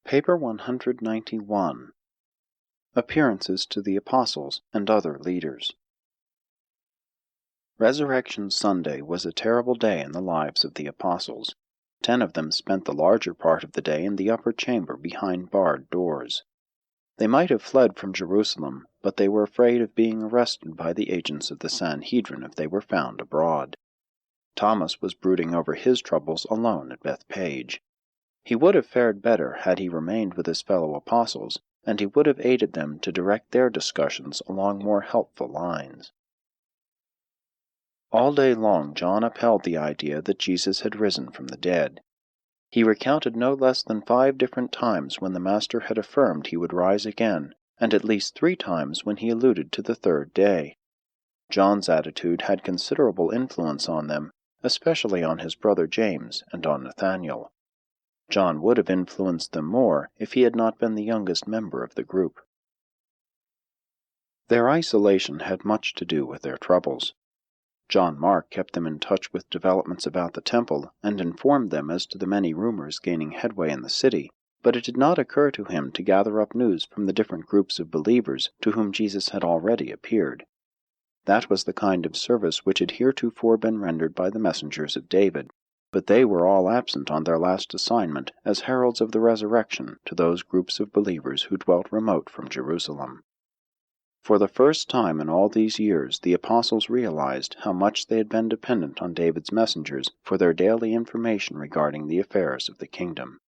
Paper 191. Appearances to the Apostles and Other Leaders. Resurrection Sunday was a terrible day in the lives of the Apostles. 10 of them spent the larger part of the day in the upper chamber behind barred doors. They might have fled from Jerusalem, but they were afraid of being arrested by the agents of the Sanhedrin if they were found abroad. Thomas was brooding over his troubles alone at Bethpage. He would have fared better had he remained with his fellow apostles, and he would have aided them to direct their discussions along more helpful lines. All day long John upheld the idea that Jesus had risen from the dead. He recounted no less than 5 different times when the Master had affirmed he would rise again, and at least 3 times when he alluded to the 3rd day. John's attitude had considerable influence on them, especially on his brother James and on Nathanael. John would have influenced them more if he had not been the youngest member of the group. Their isolation had much to do with their troubles. John Mark kept them in touch with developments about the temple and informed them as to the many rumors gaining headway in the city, but it did not occur to him to gather up news from the different groups of believers to whom Jesus had already appeared. That was the kind of service which had heretofore been rendered by the messengers of David, but they were all absent on their last assignment as heralds of the resurrection to those groups of believers who dwelt remote from Jerusalem. For the first time in all these years, the apostles realized how much they had been dependent on David's messengers for their daily information regarding the affairs of the kingdom.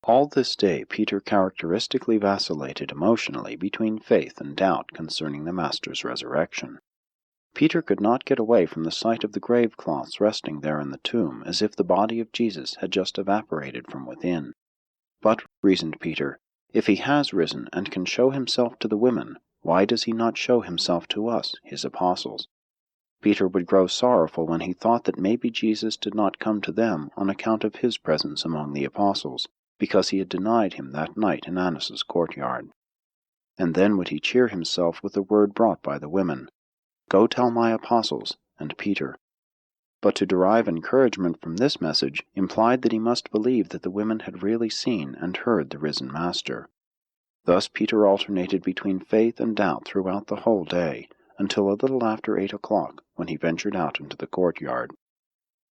All this day Peter characteristically vacillated emotionally between faith and doubt concerning the Master's resurrection. Peter could not get away from the sight of the grave cloths resting there in the tomb, as if the body of Jesus had just evaporated from within. But, reasoned Peter, if he has risen and can show himself to the women, why does he not show himself to us, his apostles? Peter would grow sorrowful when he thought that maybe Jesus did not come to them on account of his presence among the apostles, because he had denied him that night in Annas' courtyard. And then would he cheer himself with the word brought by the women, "Go tell my apostles," and Peter. But to derive encouragement from this message implied that he must believe that the women had really seen and heard the risen Master. Thus Peter alternated between faith and doubt throughout the whole day, until a little after 8 o'clock, when he ventured out into the courtyard.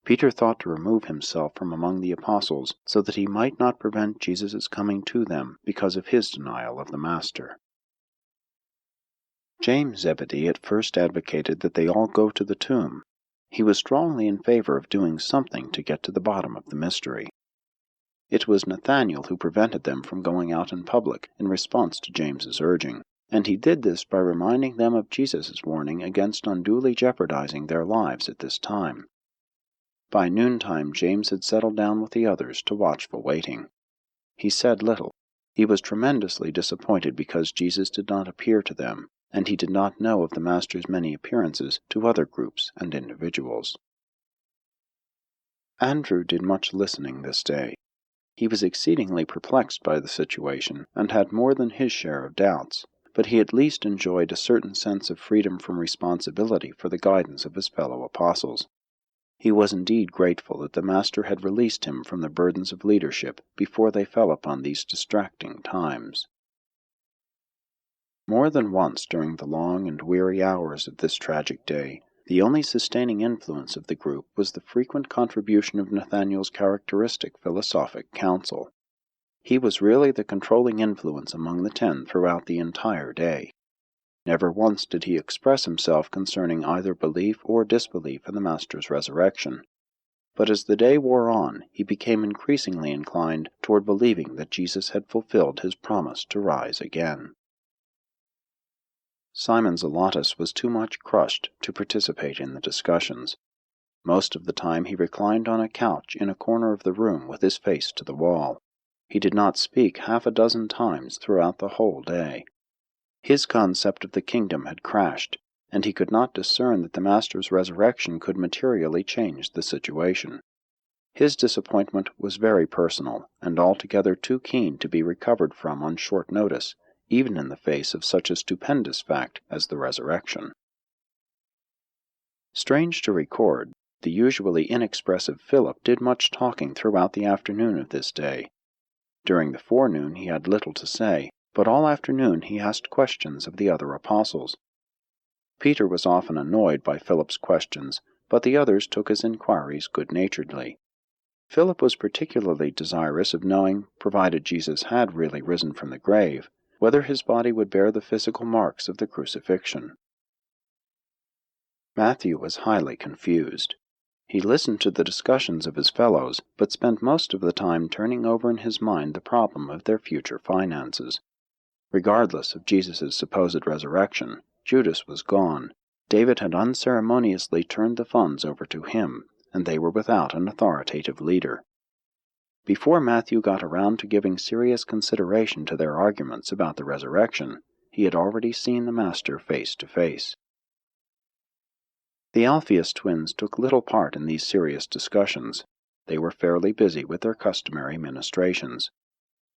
Peter thought to remove himself from among the apostles so that he might not prevent Jesus' coming to them because of his denial of the Master. James Zebedee at first advocated that they all go to the tomb. He was strongly in favor of doing something to get to the bottom of the mystery. It was Nathanael who prevented them from going out in public in response to James's urging, and he did this by reminding them of Jesus' warning against unduly jeopardizing their lives at this time. By noontime James had settled down with the others to watchful waiting. He said little. He was tremendously disappointed because Jesus did not appear to them, and he did not know of the Master's many appearances to other groups and individuals. Andrew did much listening this day. He was exceedingly perplexed by the situation, and had more than his share of doubts, but he at least enjoyed a certain sense of freedom from responsibility for the guidance of his fellow apostles. He was indeed grateful that the Master had released him from the burdens of leadership before they fell upon these distracting times. More than once during the long and weary hours of this tragic day, the only sustaining influence of the group was the frequent contribution of Nathanael's characteristic philosophic counsel. He was really the controlling influence among the 10 throughout the entire day. Never once did he express himself concerning either belief or disbelief in the Master's resurrection. But as the day wore on, he became increasingly inclined toward believing that Jesus had fulfilled his promise to rise again. Simon Zelotes was too much crushed to participate in the discussions. Most of the time he reclined on a couch in a corner of the room with his face to the wall. He did not speak 6 times throughout the whole day. His concept of the kingdom had crashed, and he could not discern that the Master's resurrection could materially change the situation. His disappointment was very personal, and altogether too keen to be recovered from on short notice, even in the face of such a stupendous fact as the resurrection. Strange to record, the usually inexpressive Philip did much talking throughout the afternoon of this day. During the forenoon he had little to say, but all afternoon he asked questions of the other apostles. Peter was often annoyed by Philip's questions, but the others took his inquiries good-naturedly. Philip was particularly desirous of knowing, provided Jesus had really risen from the grave, whether his body would bear the physical marks of the crucifixion. Matthew was highly confused. He listened to the discussions of his fellows, but spent most of the time turning over in his mind the problem of their future finances. Regardless of Jesus' supposed resurrection, Judas was gone. David had unceremoniously turned the funds over to him, and they were without an authoritative leader. Before Matthew got around to giving serious consideration to their arguments about the resurrection, he had already seen the Master face to face. The Alphaeus twins took little part in these serious discussions. They were fairly busy with their customary ministrations.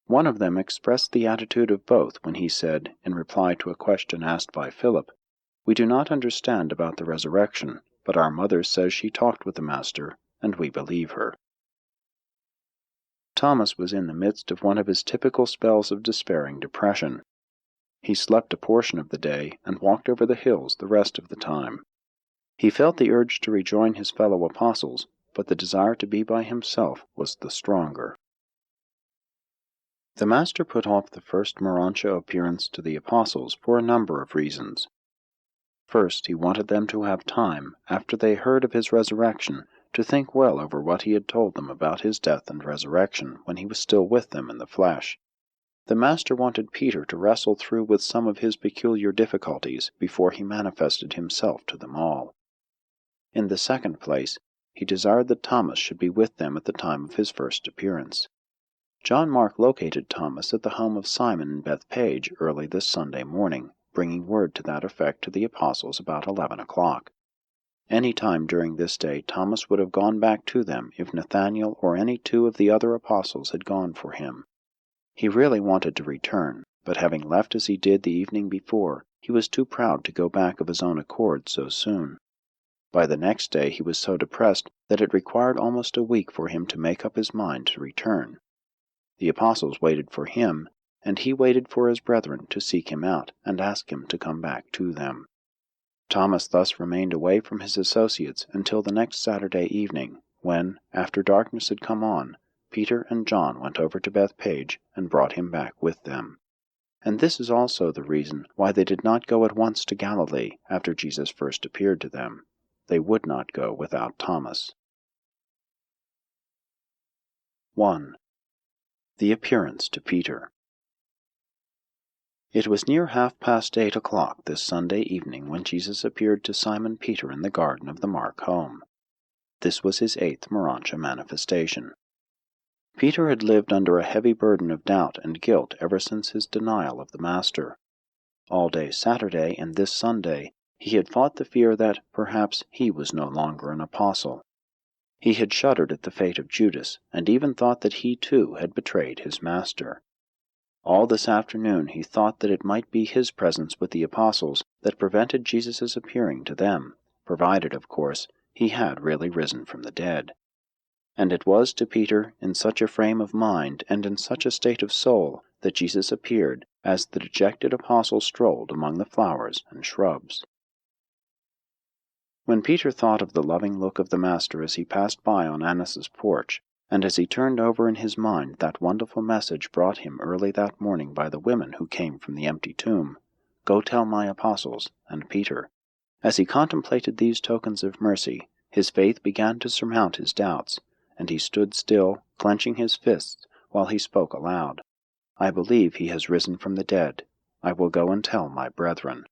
One of them expressed the attitude of both when he said, in reply to a question asked by Philip, "We do not understand about the resurrection, but our mother says she talked with the Master, and we believe her." Thomas was in the midst of one of his typical spells of despairing depression. He slept a portion of the day and walked over the hills the rest of the time. He felt the urge to rejoin his fellow apostles, but the desire to be by himself was the stronger. The Master put off the first morontia appearance to the apostles for a number of reasons. First, he wanted them to have time, after they heard of his resurrection, to think well over what he had told them about his death and resurrection when he was still with them in the flesh. The Master wanted Peter to wrestle through with some of his peculiar difficulties before he manifested himself to them all. In the second place, he desired that Thomas should be with them at the time of his first appearance. John Mark located Thomas at the home of Simon in Bethpage early this Sunday morning, bringing word to that effect to the apostles about 11 o'clock. Any time during this day Thomas would have gone back to them if Nathanael or any two of the other apostles had gone for him. He really wanted to return, but having left as he did the evening before, he was too proud to go back of his own accord so soon. By the next day he was so depressed that it required almost a week for him to make up his mind to return. The apostles waited for him, and he waited for his brethren to seek him out and ask him to come back to them. Thomas thus remained away from his associates until the next Saturday evening, when, after darkness had come on, Peter and John went over to Bethpage and brought him back with them. And this is also the reason why they did not go at once to Galilee after Jesus first appeared to them. They would not go without Thomas. 1. The appearance to Peter. It was near 8:30 this Sunday evening when Jesus appeared to Simon Peter in the garden of the Mark home. This was his 8th morontia manifestation. Peter had lived under a heavy burden of doubt and guilt ever since his denial of the Master. All day Saturday and this Sunday he had fought the fear that, perhaps, he was no longer an apostle. He had shuddered at the fate of Judas, and even thought that he too had betrayed his Master. All this afternoon he thought that it might be his presence with the apostles that prevented Jesus' appearing to them, provided, of course, he had really risen from the dead. And it was to Peter in such a frame of mind and in such a state of soul that Jesus appeared as the dejected apostle strolled among the flowers and shrubs. When Peter thought of the loving look of the Master as he passed by on Annas' porch, and as he turned over in his mind that wonderful message brought him early that morning by the women who came from the empty tomb, "Go tell my apostles," and Peter, as he contemplated these tokens of mercy, his faith began to surmount his doubts, and he stood still, clenching his fists, while he spoke aloud. "I believe he has risen from the dead. I will go and tell my brethren."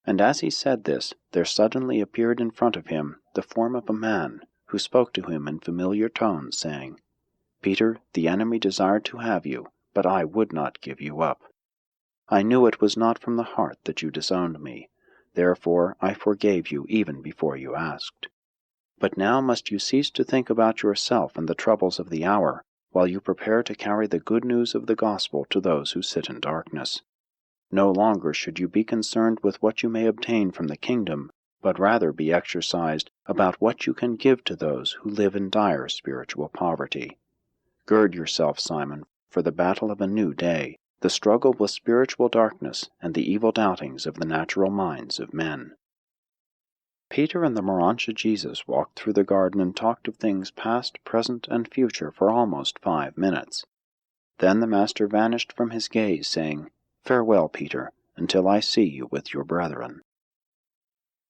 And as he said this, there suddenly appeared in front of him the form of a man, who spoke to him in familiar tones, saying, "Peter, the enemy desired to have you, but I would not give you up. I knew it was not from the heart that you disowned me, therefore I forgave you even before you asked. But now must you cease to think about yourself and the troubles of the hour, while you prepare to carry the good news of the gospel to those who sit in darkness. No longer should you be concerned with what you may obtain from the kingdom, but rather be exercised about what you can give to those who live in dire spiritual poverty. Gird yourself, Simon, for the battle of a new day, the struggle with spiritual darkness and the evil doubtings of the natural minds of men. Peter and the morontia Jesus walked through the garden and talked of things past, present, and future for almost 5 minutes. Then the Master vanished from his gaze, saying, "Farewell, Peter, until I see you with your brethren."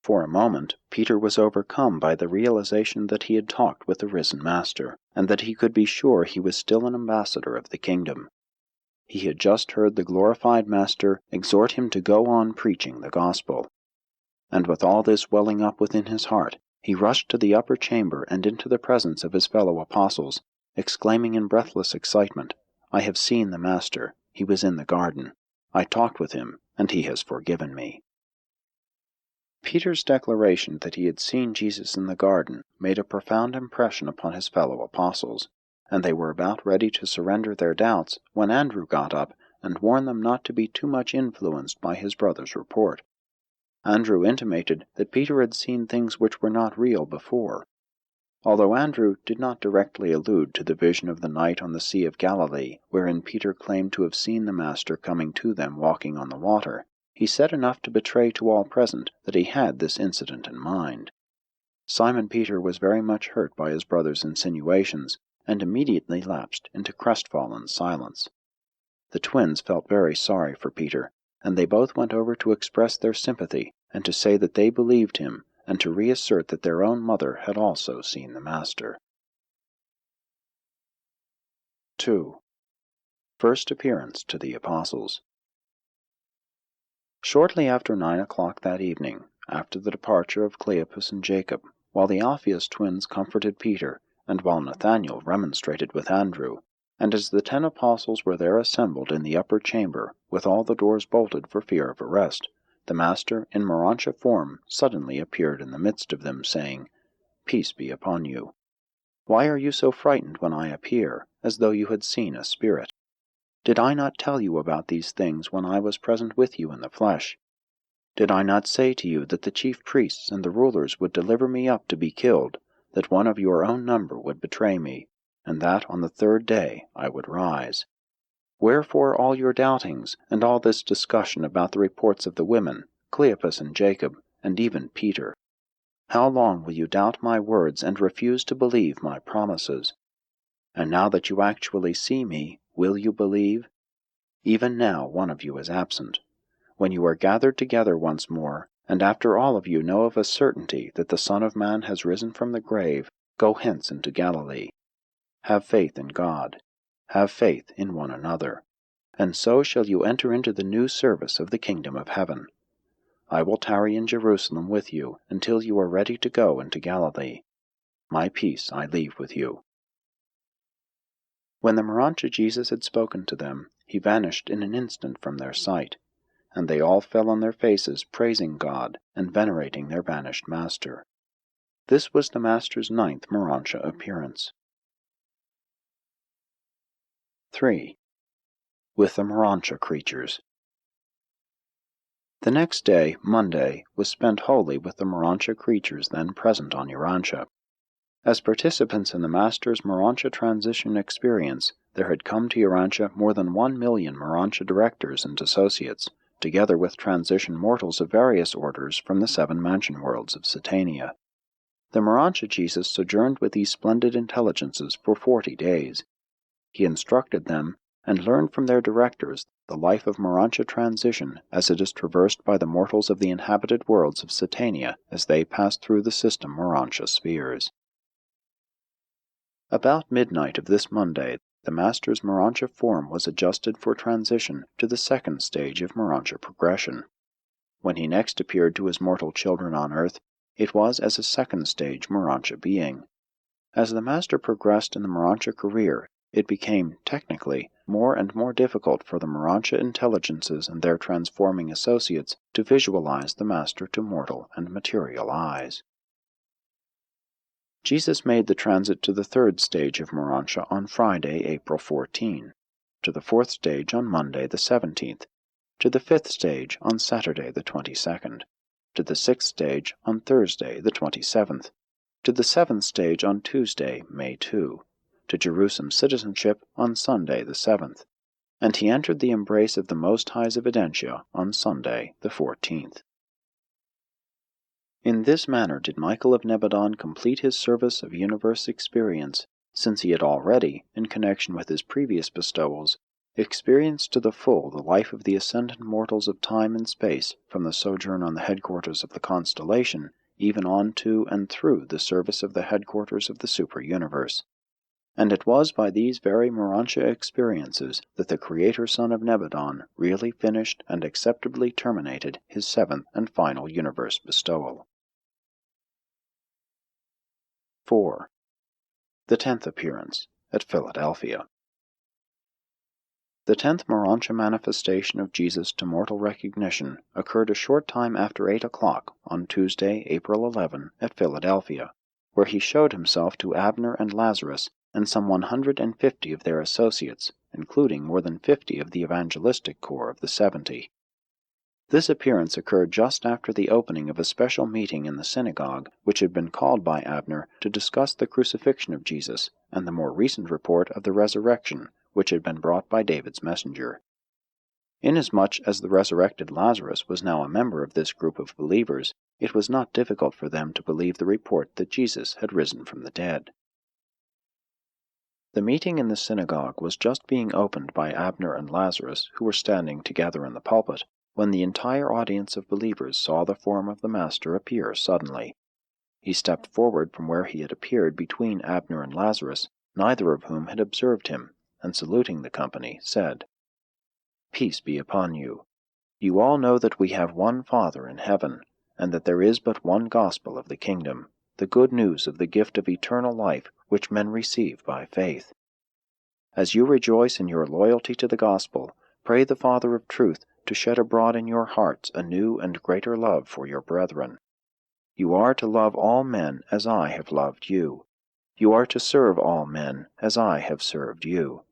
For a moment, Peter was overcome by the realization that he had talked with the risen Master, and that he could be sure he was still an ambassador of the kingdom. He had just heard the glorified Master exhort him to go on preaching the gospel. And with all this welling up within his heart, he rushed to the upper chamber and into the presence of his fellow apostles, exclaiming in breathless excitement, "I have seen the Master. He was in the garden. I talked with him, and he has forgiven me." Peter's declaration that he had seen Jesus in the garden made a profound impression upon his fellow apostles, and they were about ready to surrender their doubts when Andrew got up and warned them not to be too much influenced by his brother's report. Andrew intimated that Peter had seen things which were not real before. Although Andrew did not directly allude to the vision of the night on the Sea of Galilee, wherein Peter claimed to have seen the Master coming to them walking on the water, he said enough to betray to all present that he had this incident in mind. Simon Peter was very much hurt by his brother's insinuations, and immediately lapsed into crestfallen silence. The twins felt very sorry for Peter, and they both went over to express their sympathy, and to say that they believed him, and to reassert that their own mother had also seen the Master. 2. First Appearance to the Apostles. Shortly after 9 o'clock that evening, after the departure of Cleopas and Jacob, while the Alphaeus twins comforted Peter, and while Nathanael remonstrated with Andrew, and as the 10 apostles were there assembled in the upper chamber, with all the doors bolted for fear of arrest, the Master, in morontia form, suddenly appeared in the midst of them, saying, "Peace be upon you. Why are you so frightened when I appear, as though you had seen a spirit? Did I not tell you about these things when I was present with you in the flesh? Did I not say to you that the chief priests and the rulers would deliver me up to be killed, that one of your own number would betray me, and that on the 3rd day I would rise? Wherefore all your doubtings, and all this discussion about the reports of the women, Cleopas and Jacob, and even Peter? How long will you doubt my words and refuse to believe my promises? And now that you actually see me, will you believe? Even now one of you is absent. When you are gathered together once more, and after all of you know of a certainty that the Son of Man has risen from the grave, go hence into Galilee. Have faith in God. Have faith in one another. And so shall you enter into the new service of the kingdom of heaven. I will tarry in Jerusalem with you until you are ready to go into Galilee. My peace I leave with you." When the morontia Jesus had spoken to them, he vanished in an instant from their sight, and they all fell on their faces praising God and venerating their vanished Master. This was the Master's 9th morontia appearance. 3. With the morontia creatures. The next day, Monday, was spent wholly with the morontia creatures then present on Urantia. As participants in the Master's morontia transition experience, there had come to Urantia more than 1 million morontia directors and associates, together with transition mortals of various orders from the 7 mansion worlds of Satania. The morontia Jesus sojourned with these splendid intelligences for 40 days. He instructed them, and learned from their directors the life of morontia transition as it is traversed by the mortals of the inhabited worlds of Satania as they pass through the system morontia spheres. About midnight of this Monday, the Master's morontia form was adjusted for transition to the 2nd stage of morontia progression. When he next appeared to his mortal children on earth, it was as a 2nd stage morontia being. As the Master progressed in the morontia career, it became, technically, more and more difficult for the morontia intelligences and their transforming associates to visualize the Master to mortal and material eyes. Jesus made the transit to the 3rd stage of morontia on Friday, April 14, to the 4th stage on Monday the 17th, to the 5th stage on Saturday the 22nd, to the 6th stage on Thursday the 27th, to the 7th stage on Tuesday, May 2, to Jerusalem citizenship on Sunday the 7th, and he entered the embrace of the Most High's evidentia on Sunday the 14th. In this manner did Michael of Nebadon complete his service of universe experience, since he had already, in connection with his previous bestowals, experienced to the full the life of the ascendant mortals of time and space, from the sojourn on the headquarters of the constellation, even on to and through the service of the headquarters of the super-universe. And it was by these very morontia experiences that the Creator Son of Nebadon really finished and acceptably terminated his seventh and final universe bestowal. 4. The 10th appearance, at Philadelphia. The 10th morontia manifestation of Jesus to mortal recognition occurred a short time after 8 o'clock on Tuesday, April 11, at Philadelphia, where he showed himself to Abner and Lazarus and some 150 of their associates, including more than 50 of the evangelistic corps of the 70. This appearance occurred just after the opening of a special meeting in the synagogue, which had been called by Abner to discuss the crucifixion of Jesus and the more recent report of the resurrection, which had been brought by David's messenger. Inasmuch as the resurrected Lazarus was now a member of this group of believers, it was not difficult for them to believe the report that Jesus had risen from the dead. The meeting in the synagogue was just being opened by Abner and Lazarus, who were standing together in the pulpit, when the entire audience of believers saw the form of the Master appear suddenly. He stepped forward from where he had appeared between Abner and Lazarus, neither of whom had observed him, and saluting the company, said, "Peace be upon you. You all know that we have one Father in heaven, and that there is but one gospel of the kingdom, the good news of the gift of eternal life which men receive by faith. As you rejoice in your loyalty to the gospel, pray the Father of truth to shed abroad in your hearts a new and greater love for your brethren. You are to love all men as I have loved you. You are to serve all men as I have served you.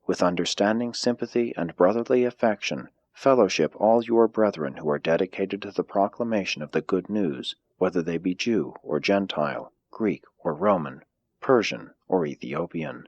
With understanding sympathy and brotherly affection, fellowship all your brethren who are dedicated to the proclamation of the good news, whether they be Jew or Gentile, Greek or Roman, Persian or Ethiopian.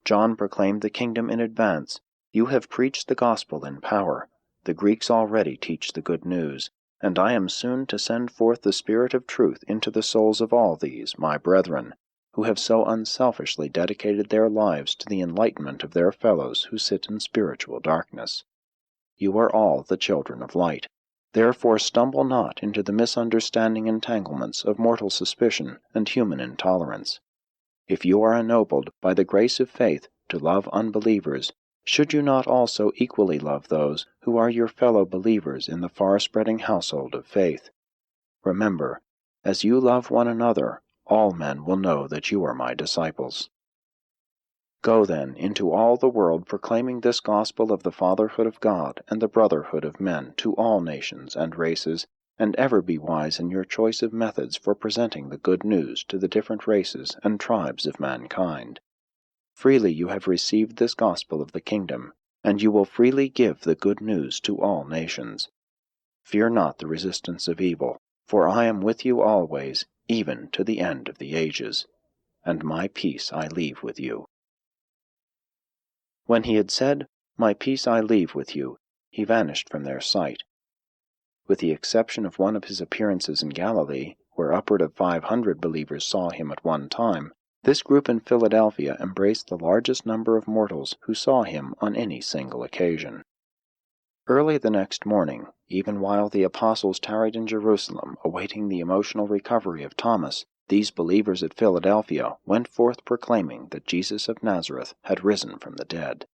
John proclaimed the kingdom in advance. You have preached the gospel in power. The Greeks already teach the good news, and I am soon to send forth the Spirit of truth into the souls of all these, my brethren, who have so unselfishly dedicated their lives to the enlightenment of their fellows who sit in spiritual darkness. You are all the children of light. Therefore stumble not into the misunderstanding entanglements of mortal suspicion and human intolerance. If you are ennobled by the grace of faith to love unbelievers, should you not also equally love those who are your fellow believers in the far-spreading household of faith? Remember, as you love one another, all men will know that you are my disciples. Go then into all the world proclaiming this gospel of the fatherhood of God and the brotherhood of men to all nations and races, and ever be wise in your choice of methods for presenting the good news to the different races and tribes of mankind. Freely you have received this gospel of the kingdom, and you will freely give the good news to all nations. Fear not the resistance of evil, for I am with you always, even to the end of the ages. And my peace I leave with you." When he had said, "My peace I leave with you," he vanished from their sight. With the exception of one of his appearances in Galilee, where upward of 500 believers saw him at one time, this group in Philadelphia embraced the largest number of mortals who saw him on any single occasion. Early the next morning, even while the apostles tarried in Jerusalem awaiting the emotional recovery of Thomas, these believers at Philadelphia went forth proclaiming that Jesus of Nazareth had risen from the dead.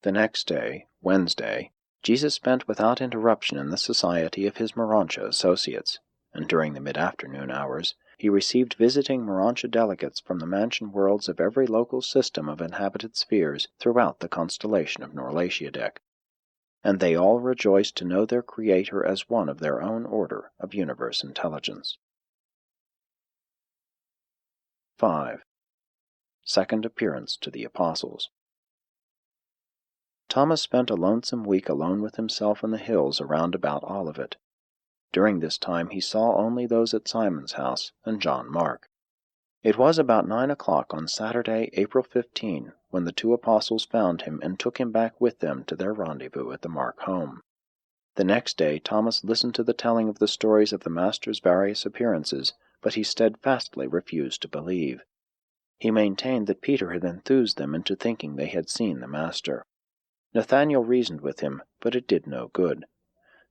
The next day, Wednesday, Jesus spent without interruption in the society of his morontia associates, and during the mid-afternoon hours, he received visiting morontia delegates from the mansion worlds of every local system of inhabited spheres throughout the constellation of Norlatiadec, and they all rejoiced to know their Creator as one of their own order of universe intelligence. 5. Second appearance to the apostles. Thomas spent a lonesome week alone with himself in the hills around about Olivet. During this time he saw only those at Simon's house and John Mark. It was about 9 o'clock on Saturday, April 15, when the two apostles found him and took him back with them to their rendezvous at the Mark home. The next day Thomas listened to the telling of the stories of the Master's various appearances, but he steadfastly refused to believe. He maintained that Peter had enthused them into thinking they had seen the Master. Nathanael reasoned with him, but it did no good.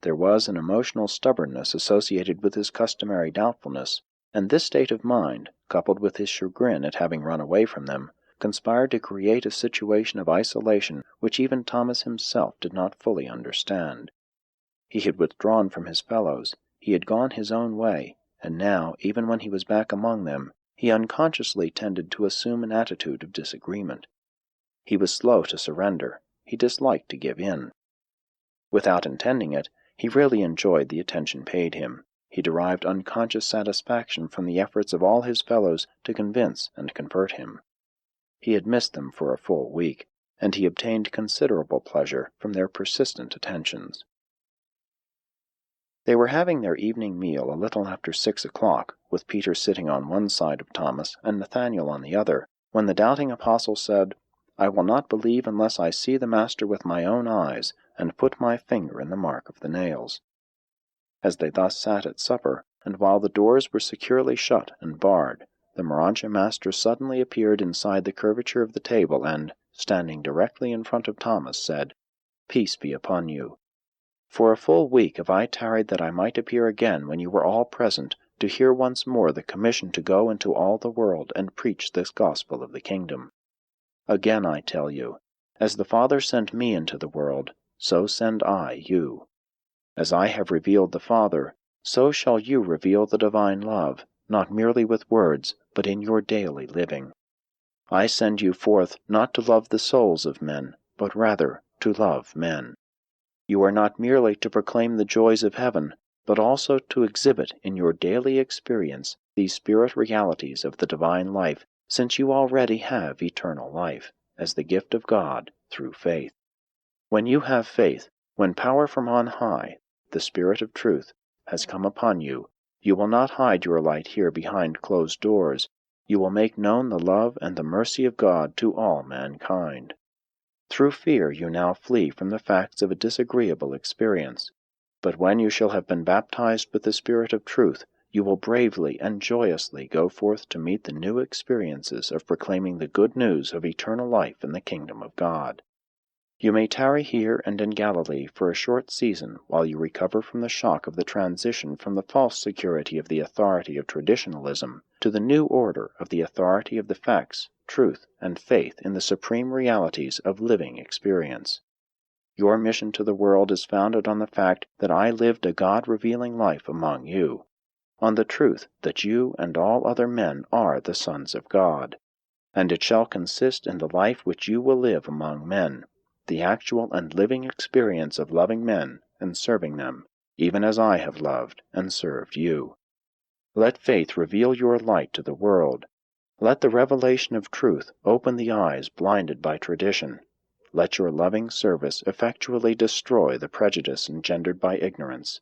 There was an emotional stubbornness associated with his customary doubtfulness, and this state of mind, coupled with his chagrin at having run away from them, conspired to create a situation of isolation which even Thomas himself did not fully understand. He had withdrawn from his fellows, he had gone his own way, and now, even when he was back among them, he unconsciously tended to assume an attitude of disagreement. He was slow to surrender, he disliked to give in. Without intending it, he really enjoyed the attention paid him. He derived unconscious satisfaction from the efforts of all his fellows to convince and convert him. He had missed them for a full week, and he obtained considerable pleasure from their persistent attentions. They were having their evening meal a little after 6 o'clock, with Peter sitting on one side of Thomas and Nathanael on the other, when the doubting apostle said, "I will not believe unless I see the Master with my own eyes, and put my finger in the mark of the nails." As they thus sat at supper, and while the doors were securely shut and barred, the morontia master suddenly appeared inside the curvature of the table and, standing directly in front of Thomas, said, "Peace be upon you. For a full week have I tarried that I might appear again when you were all present, to hear once more the commission to go into all the world and preach this gospel of the kingdom. Again I tell you, as the Father sent me into the world, so send I you. As I have revealed the Father, so shall you reveal the divine love, not merely with words, but in your daily living. I send you forth not to love the souls of men, but rather to love men. You are not merely to proclaim the joys of heaven, but also to exhibit in your daily experience these spirit realities of the divine life, since you already have eternal life, as the gift of God through faith. When you have faith, when power from on high, the Spirit of truth, has come upon you, you will not hide your light here behind closed doors. You will make known the love and the mercy of God to all mankind. Through fear you now flee from the facts of a disagreeable experience. But when you shall have been baptized with the Spirit of truth, you will bravely and joyously go forth to meet the new experiences of proclaiming the good news of eternal life in the kingdom of God. You may tarry here and in Galilee for a short season while you recover from the shock of the transition from the false security of the authority of traditionalism to the new order of the authority of the facts, truth, and faith in the supreme realities of living experience. Your mission to the world is founded on the fact that I lived a God-revealing life among you, on the truth that you and all other men are the sons of God, and it shall consist in the life which you will live among men, the actual and living experience of loving men and serving them, even as I have loved and served you. Let faith reveal your light to the world. Let the revelation of truth open the eyes blinded by tradition. Let your loving service effectually destroy the prejudice engendered by ignorance.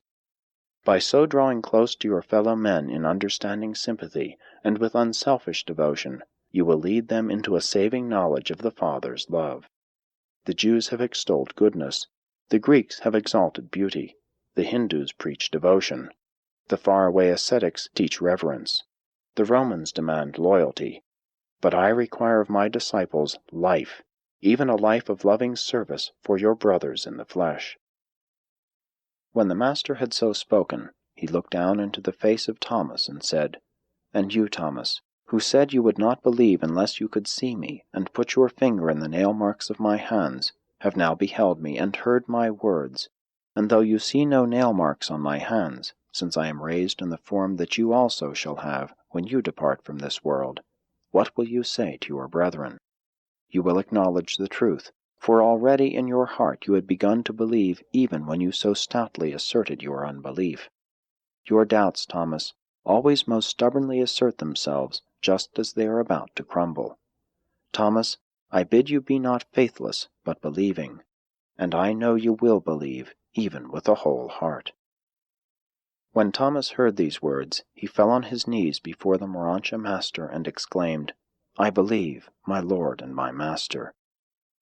By so drawing close to your fellow men in understanding sympathy and with unselfish devotion, you will lead them into a saving knowledge of the Father's love. The Jews have extolled goodness, the Greeks have exalted beauty, the Hindus preach devotion, the faraway ascetics teach reverence, the Romans demand loyalty, but I require of my disciples life, even a life of loving service for your brothers in the flesh." When the Master had so spoken, he looked down into the face of Thomas and said, "And you, Thomas, who said you would not believe unless you could see me and put your finger in the nail marks of my hands, have now beheld me and heard my words. And though you see no nail marks on my hands, since I am raised in the form that you also shall have when you depart from this world, what will you say to your brethren? You will acknowledge the truth, for already in your heart you had begun to believe even when you so stoutly asserted your unbelief. Your doubts, Thomas, always most stubbornly assert themselves just as they are about to crumble. Thomas, I bid you be not faithless, but believing, and I know you will believe, even with a whole heart." When Thomas heard these words, he fell on his knees before the morontia master and exclaimed, "I believe, my Lord and my Master."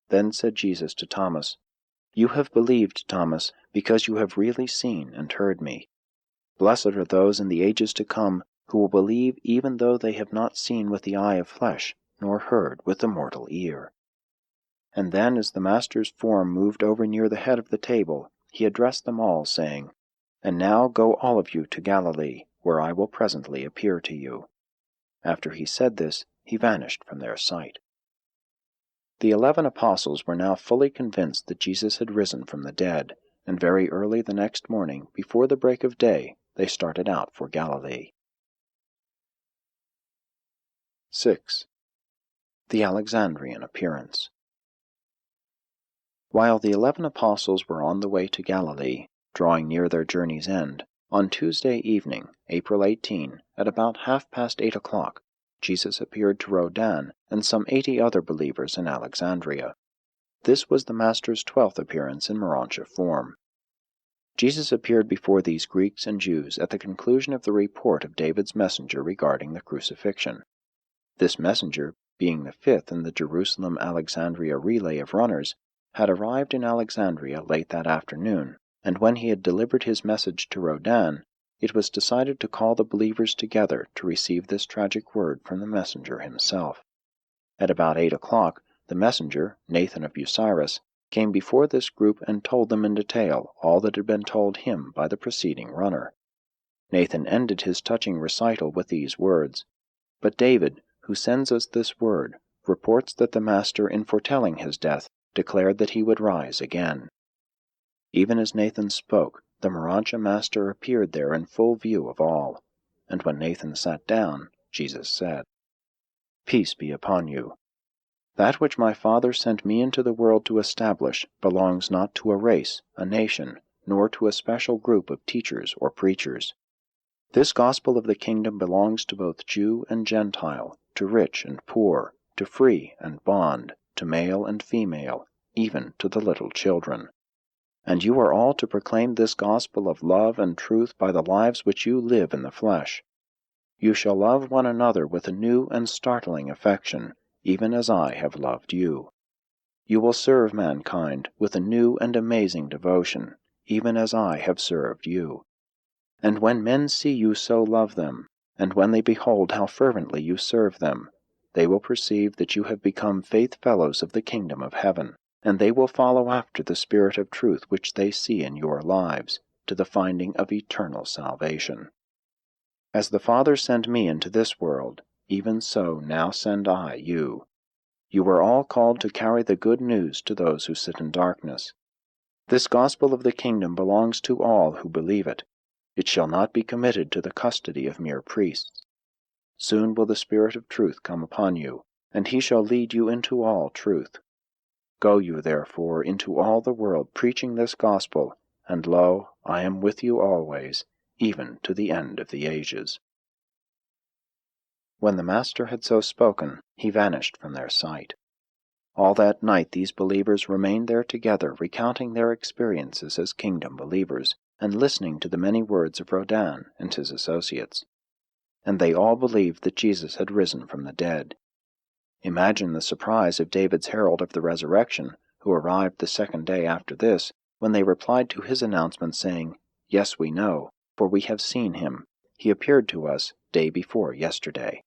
Then said Jesus to Thomas, "You have believed, Thomas, because you have really seen and heard me. Blessed are those in the ages to come who will believe even though they have not seen with the eye of flesh, nor heard with the mortal ear." And then, as the Master's form moved over near the head of the table, he addressed them all, saying, "And now go all of you to Galilee, where I will presently appear to you." After he said this, he vanished from their sight. The 11 apostles were now fully convinced that Jesus had risen from the dead, and very early the next morning, before the break of day, they started out for Galilee. 6. The Alexandrian Appearance. While the 11 apostles were on the way to Galilee, drawing near their journey's end, on Tuesday evening, April 18, at about 8:30, Jesus appeared to Rhodan and some 80 other believers in Alexandria. This was the Master's 12th appearance in morontia form. Jesus appeared before these Greeks and Jews at the conclusion of the report of David's messenger regarding the crucifixion. This messenger, being the 5th in the Jerusalem-Alexandria relay of runners, had arrived in Alexandria late that afternoon, and when he had delivered his message to Rhodan, it was decided to call the believers together to receive this tragic word from the messenger himself. At about 8 o'clock, the messenger, Nathan of Bucyrus, came before this group and told them in detail all that had been told him by the preceding runner. Nathan ended his touching recital with these words, "But David, who sends us this word, reports that the Master, in foretelling his death, declared that he would rise again." Even as Nathan spoke, the morontia master appeared there in full view of all, and when Nathan sat down, Jesus said, "Peace be upon you. That which my Father sent me into the world to establish belongs not to a race, a nation, nor to a special group of teachers or preachers. This gospel of the kingdom belongs to both Jew and Gentile, to rich and poor, to free and bond, to male and female, even to the little children. And you are all to proclaim this gospel of love and truth by the lives which you live in the flesh. You shall love one another with a new and startling affection, even as I have loved you. You will serve mankind with a new and amazing devotion, even as I have served you. And when men see you so love them, and when they behold how fervently you serve them, they will perceive that you have become faith fellows of the kingdom of heaven, and they will follow after the Spirit of truth which they see in your lives, to the finding of eternal salvation. As the Father sent me into this world, even so now send I you. You are all called to carry the good news to those who sit in darkness. This gospel of the kingdom belongs to all who believe it. It shall not be committed to the custody of mere priests. Soon will the Spirit of truth come upon you, and he shall lead you into all truth. Go you therefore into all the world preaching this gospel, and lo, I am with you always, even to the end of the ages." When the Master had so spoken, he vanished from their sight. All that night these believers remained there together, recounting their experiences as kingdom believers, and listening to the many words of Rhodan and his associates. And they all believed that Jesus had risen from the dead. Imagine the surprise of David's herald of the resurrection, who arrived the second day after this, when they replied to his announcement, saying, "Yes, we know, for we have seen him. He appeared to us day before yesterday."